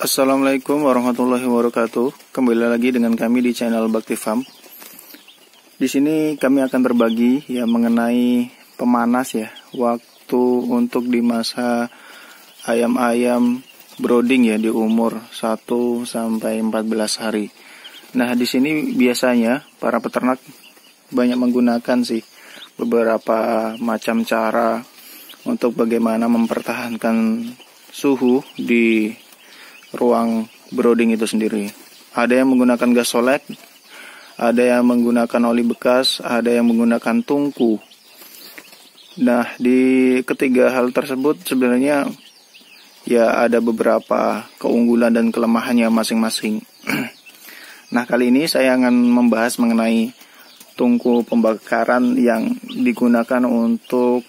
Assalamualaikum warahmatullahi wabarakatuh. Kembali lagi dengan kami di channel Bakti Farm. Di sini kami akan berbagi mengenai pemanas waktu untuk di masa ayam-ayam brooding di umur 1 sampai 14 hari. Nah, di sini biasanya para peternak banyak menggunakan beberapa macam cara untuk bagaimana mempertahankan suhu di ruang brooding itu sendiri. Ada yang menggunakan gas solek, ada yang menggunakan oli bekas, ada yang menggunakan tungku. Nah, di ketiga hal tersebut sebenarnya ada beberapa keunggulan dan kelemahannya masing-masing. Nah, kali ini saya akan membahas mengenai tungku pembakaran yang digunakan untuk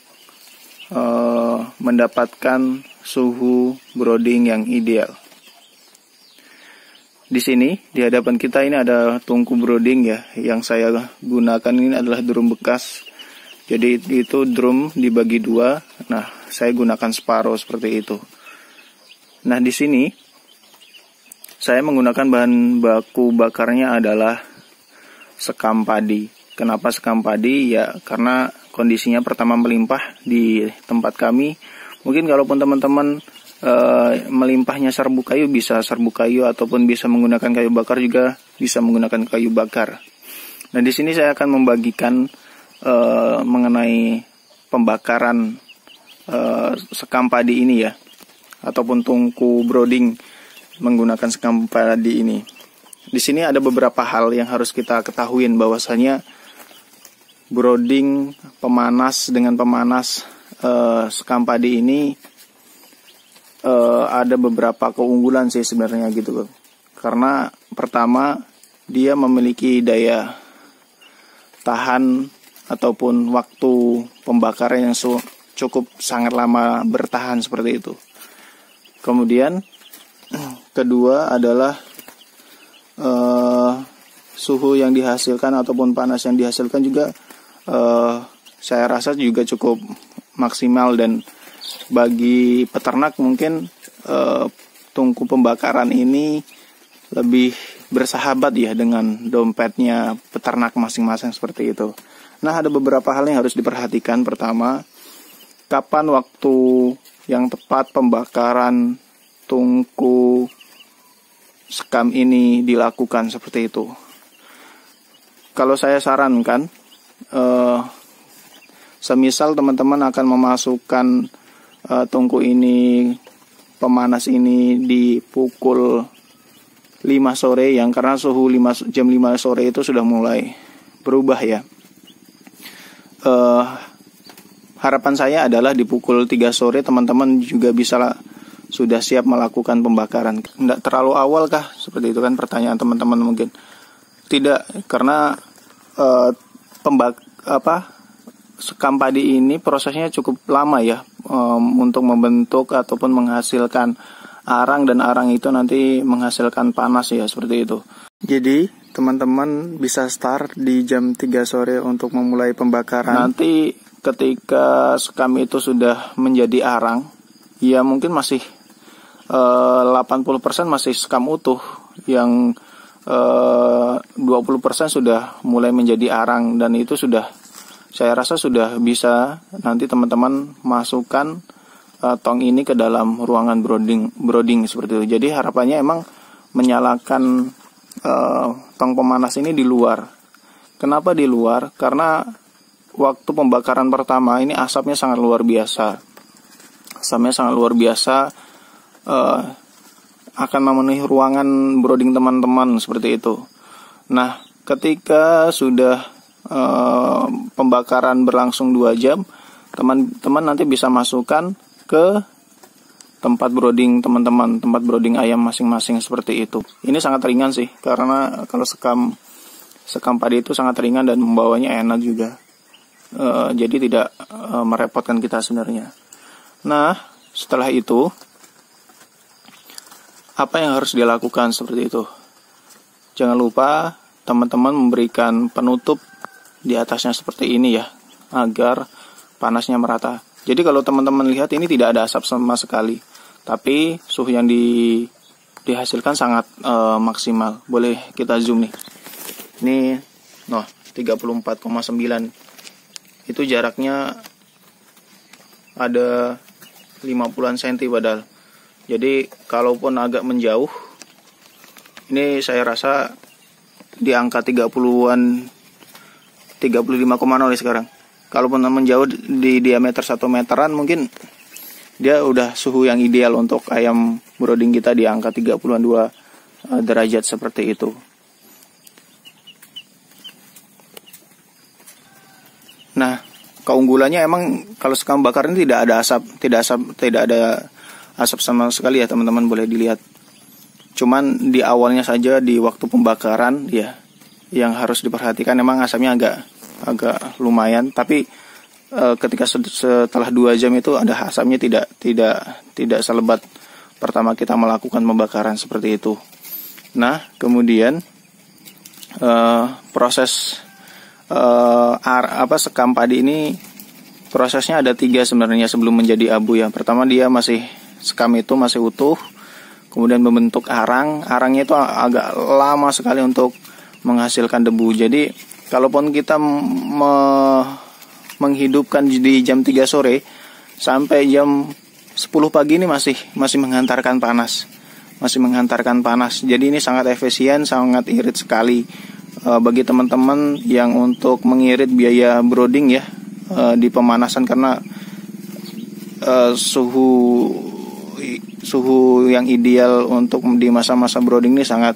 mendapatkan suhu brooding yang ideal. Di sini di hadapan kita ini ada tungku brooding yang saya gunakan ini adalah drum bekas. Jadi itu drum dibagi dua. Nah, saya gunakan separuh seperti itu. Nah, di sini saya menggunakan bahan baku bakarnya adalah sekam padi. Kenapa sekam padi? Ya karena kondisinya pertama melimpah di tempat kami. Mungkin kalaupun teman-teman melimpahnya serbuk kayu, bisa serbuk kayu ataupun bisa menggunakan kayu bakar, juga bisa menggunakan kayu bakar. Nah, di sini saya akan membagikan mengenai pembakaran sekam padi ini ataupun tungku brooding menggunakan sekam padi ini. Di sini ada beberapa hal yang harus kita ketahui, bahwasanya brooding pemanas dengan pemanas sekam padi ini ada beberapa keunggulan sebenarnya gitu. Karena pertama, dia memiliki daya tahan ataupun waktu pembakaran yang cukup sangat lama bertahan seperti itu. Kemudian kedua adalah suhu yang dihasilkan ataupun panas yang dihasilkan juga saya rasa juga cukup maksimal, dan bagi peternak mungkin tungku pembakaran ini lebih bersahabat dengan dompetnya peternak masing-masing seperti itu. Nah, ada beberapa hal yang harus diperhatikan. Pertama, kapan waktu yang tepat pembakaran tungku sekam ini dilakukan seperti itu. Kalau saya sarankan, semisal teman-teman akan memasukkan tungku ini, pemanas ini di pukul 5 sore karena suhu jam 5 sore itu sudah mulai berubah harapan saya adalah di pukul 3 sore teman-teman juga bisa sudah siap melakukan pembakaran. Tidak terlalu awal kah? Seperti itu kan pertanyaan teman-teman mungkin. Tidak, karena sekam padi ini prosesnya cukup lama untuk membentuk ataupun menghasilkan arang, dan arang itu nanti menghasilkan panas seperti itu. Jadi teman-teman bisa start di jam 3 sore untuk memulai pembakaran. Nanti ketika sekam itu sudah menjadi arang, mungkin masih 80% masih sekam utuh, yang 20% sudah mulai menjadi arang, dan itu saya rasa sudah bisa nanti teman-teman masukkan tong ini ke dalam ruangan brooding seperti itu. Jadi harapannya emang menyalakan tong pemanas ini di luar. Kenapa di luar? Karena waktu pembakaran pertama ini asapnya sangat luar biasa. Asapnya sangat luar biasa, akan memenuhi ruangan brooding teman-teman seperti itu. Nah, ketika sudah pembakaran berlangsung 2 jam, teman-teman nanti bisa masukkan ke tempat brooding teman-teman, tempat brooding ayam masing-masing seperti itu. Ini sangat ringan sih, karena kalau sekam padi itu sangat ringan dan membawanya enak juga. Jadi tidak merepotkan kita sebenarnya. Nah, setelah itu apa yang harus dilakukan seperti itu? Jangan lupa teman-teman memberikan penutup di atasnya seperti ini ya, agar panasnya merata. Jadi kalau teman-teman lihat ini tidak ada asap sama sekali, tapi suhu yang dihasilkan sangat maksimal. Boleh kita zoom nih. Ini 34,9. Itu jaraknya ada 50-an cm padahal. Jadi kalaupun agak menjauh, ini saya rasa di angka 30-an, 35,0 sekarang. Kalaupun menjauh di diameter 1 meteran, mungkin dia udah suhu yang ideal untuk ayam brooding kita di angka 30-an 2 derajat seperti itu. Nah, keunggulannya emang kalau sekam bakar ini tidak ada asap sama sekali ya teman-teman, boleh dilihat. Cuman di awalnya saja di waktu pembakaran ya, yang harus diperhatikan emang asapnya agak lumayan, tapi ketika setelah 2 jam itu ada asapnya tidak selebat pertama kita melakukan pembakaran seperti itu. Nah, kemudian proses sekam padi ini prosesnya ada 3 sebenarnya sebelum menjadi abu ya. Pertama, dia sekam itu masih utuh, kemudian membentuk arang. Arangnya itu agak lama sekali untuk menghasilkan debu. Jadi kalaupun kita menghidupkan di jam 3 sore sampai jam 10 pagi ini masih menghantarkan panas. Jadi ini sangat efisien, sangat irit sekali. Bagi teman-teman yang untuk mengirit biaya brooding ya di pemanasan, karena suhu yang ideal untuk di masa-masa brooding ini sangat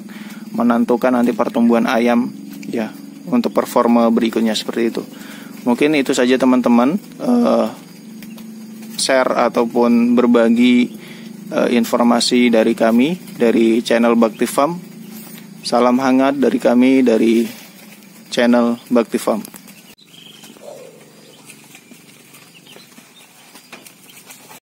menentukan nanti pertumbuhan ayam ya untuk performa berikutnya seperti itu. Mungkin itu saja teman-teman, share ataupun berbagi informasi dari kami dari channel Bakti Farm. Salam hangat dari kami dari channel Bakti Farm.